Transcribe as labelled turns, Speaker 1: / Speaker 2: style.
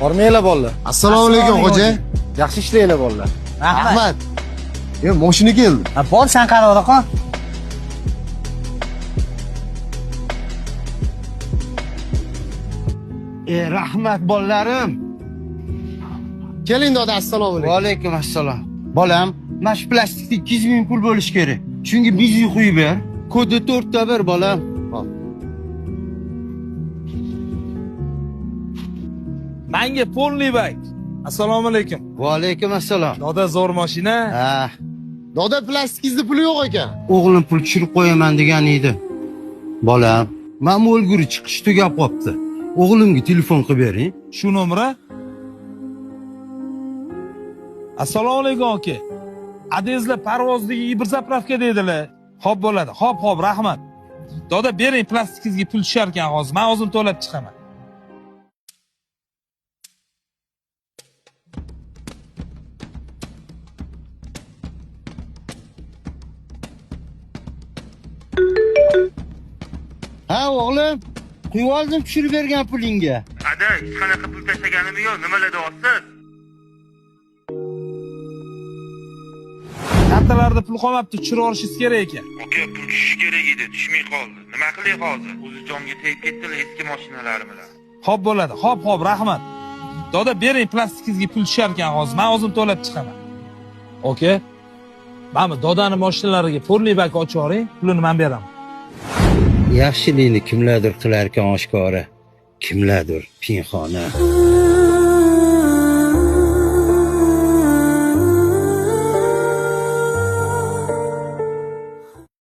Speaker 1: Hormanglar bolalar.
Speaker 2: Assalomu alaykum xo'ja.
Speaker 1: Yaxshi ishlaylar bolalar.
Speaker 2: Rahmat. Mashina keldi.
Speaker 3: Bor sen qarorga qol.
Speaker 4: Rahmat bolalarim.
Speaker 2: Keling doda, assalomu alaykum.
Speaker 4: Va alaykum assalom. Bolam, mana shu plastikda 200 ming pul bo'lish kerak. Shunga bizni qo'yib ber. Kodni 4 ta ber bolam.
Speaker 5: Menga polniy bak. Assalomu alaykum.
Speaker 4: Va alaykum assalom.
Speaker 5: Doda zo'r mashina.
Speaker 4: Ha,
Speaker 2: Doda plastikingizda puli yo'q ekan.
Speaker 4: o'g'lim pul tushirib qo'yaman degan edi. Bolam, men o'lguri chiqish tugab qopti. O'g'limga telefon qilib bering.
Speaker 5: Shu nomra? Assalomu alaykum aka. Adezlar parvozdagi bir zapravka dedilar. Xo'p bo'ladi. Xo'p, rahmat. Doda bering, plastikingizga pul tushar ekan hozir. Men o'zim to'lab chiqaman.
Speaker 4: Ha, o'g'lim, quyib oldim tushirib bergan pulingga.
Speaker 6: Ada, hech qanaqa pul tashlaganim yo'q, nimalar deyapsiz?
Speaker 5: Kartalarda pul qolmabdi, tushirib olishingiz kerak ekan.
Speaker 6: Aka, pul tushishi kerak edi, tushmay qoldi. Nima qilay hozir? O'zi jonga tegib ketdilar eski mashinalarim bilan.
Speaker 5: Xo'p bo'ladi. Xo'p, rahmat. Doda bering, plastikingizga pul tushar ekan hozir. Men o'zim to'lab chiqaman. Oka. Mana dodani mashinalariga polniy bak ochib yuboring, pulini men beraman.
Speaker 4: Yaxshilikni kimlardir qilar ekan oshkora, kimlardir pinxona.